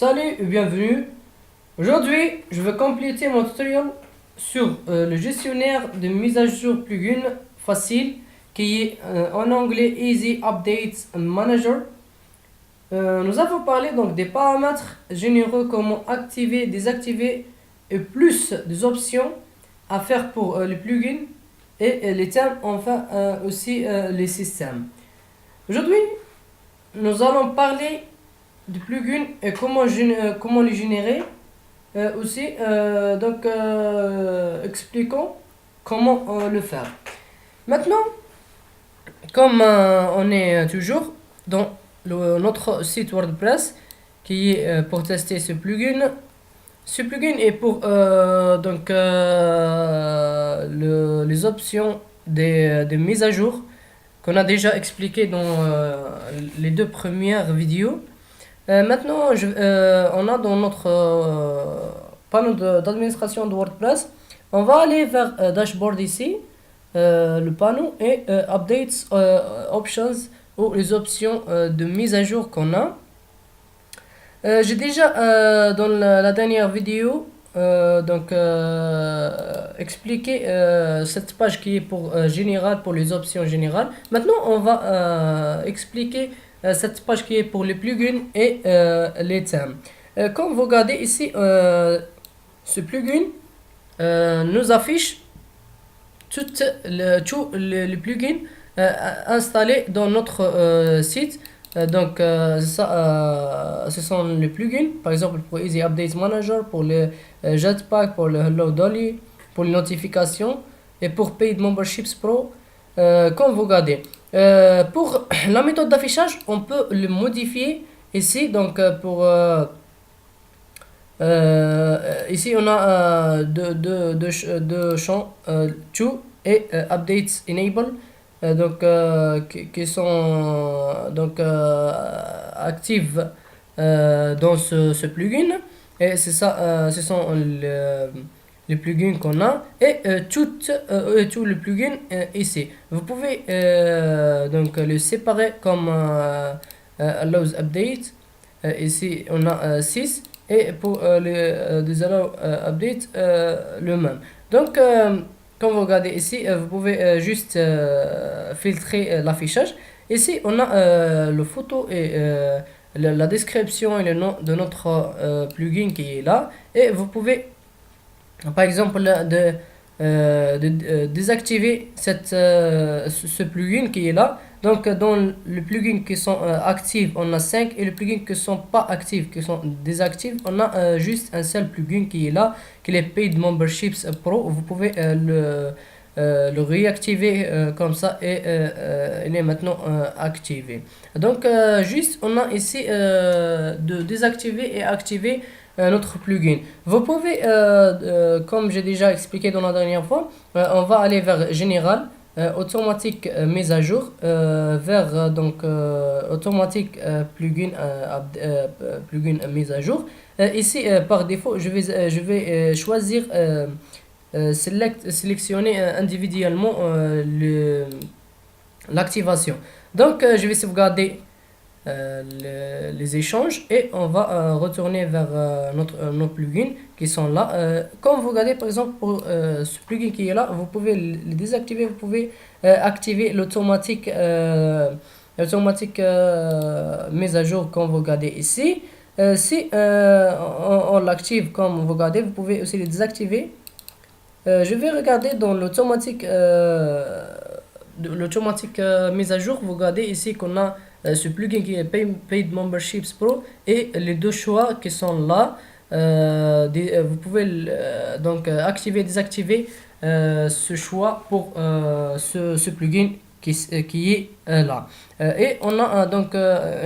Salut et bienvenue. Aujourd'hui, je vais compléter mon tutoriel sur le gestionnaire de mise à jour plugin facile qui est en anglais Easy Updates Manager. Nous avons parlé donc des paramètres généraux, comment activer, désactiver et plus des options à faire pour les plugins et les thèmes, enfin aussi les systèmes. Aujourd'hui, nous allons parler du plugin et comment les générer. Expliquons comment le faire. Maintenant, comme on est toujours dans notre site WordPress qui est pour tester ce plugin. Ce plugin est pour les options des mises à jour qu'on a déjà expliqué dans les deux premières vidéos. Maintenant, on a dans notre panneau d'administration de WordPress, on va aller vers Dashboard ici, le panneau et Updates Options ou les options de mise à jour qu'on a. J'ai déjà dans la dernière vidéo expliqué cette page qui est pour général, pour les options générales. Maintenant, on va expliquer cette page qui est pour les plugins et les thèmes. Comme vous regardez ici, ce plugin nous affiche tous les plugins installés dans notre site. Ce sont les plugins, par exemple pour Easy Updates Manager, pour le Jetpack, pour le Hello Dolly, pour les notifications et pour Paid Memberships Pro. Comme vous regardez. Pour la méthode d'affichage, on peut le modifier ici. Ici, on a deux champs, To et Updates Enable, qui sont actifs dans ce plugin. Et c'est ça, ce sont les plugins qu'on a et tout le plugin ici. Vous pouvez le séparer comme allows update. Ici on a 6 et pour les allow update le même. Comme vous regardez ici, vous pouvez juste filtrer l'affichage. Ici on a le photo et la description et le nom de notre plugin qui est là, et vous pouvez par exemple désactiver ce plugin qui est là. Donc dans les plugins qui sont actifs, on a 5, et les plugins qui ne sont pas actifs, qui sont désactifs, on a juste un seul plugin qui est là, qui est Paid Memberships Pro. Vous pouvez le réactiver comme ça, et il est maintenant activé. Juste on a ici de désactiver et activer notre plugin. Vous pouvez, comme j'ai déjà expliqué dans la dernière fois, on va aller vers Général, automatique mise à jour, vers automatique plugin mise à jour. Ici, par défaut, je vais choisir sélectionner individuellement l'activation. Je vais sauvegarder les échanges et on va retourner vers nos plugins qui sont là. Comme vous regardez par exemple pour ce plugin qui est là, vous pouvez le désactiver, vous pouvez activer l'automatique mise à jour, comme vous regardez ici. Si on l'active comme vous regardez, vous pouvez aussi le désactiver. Je vais regarder dans l'automatique mise à jour. Vous regardez ici qu'on a ce plugin qui est Paid Memberships Pro et les deux choix qui sont là. Vous pouvez activer, désactiver ce choix pour ce plugin qui est là. Et on a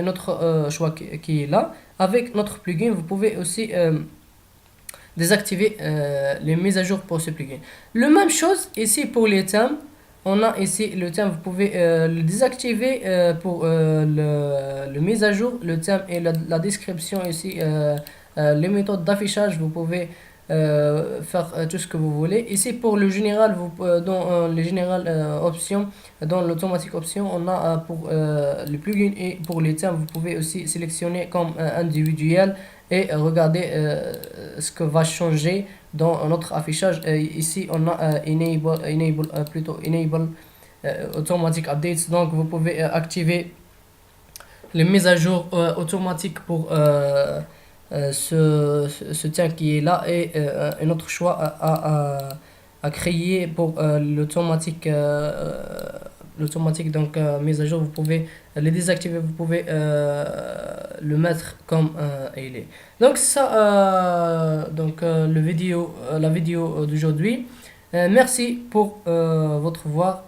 notre choix qui est là. Avec notre plugin, vous pouvez aussi désactiver les mises à jour pour ce plugin. La même chose ici pour les thèmes. On a ici le thème, vous pouvez le désactiver pour le mise à jour, le thème et la description ici, les méthodes d'affichage, vous pouvez faire tout ce que vous voulez. Ici pour le général, dans les générales options, dans l'automatique option, on a pour les plugins et pour les thèmes, vous pouvez aussi sélectionner comme individuel et regarder ce que va changer dans notre affichage. Ici on a enable automatic updates, donc vous pouvez activer les mises à jour automatiques pour ce tien qui est là, et un autre choix à créer pour l'automatique, donc mise à jour. Vous pouvez les désactiver, vous pouvez le mettre comme il est. Donc ça, la vidéo d'aujourd'hui. Merci pour votre voir.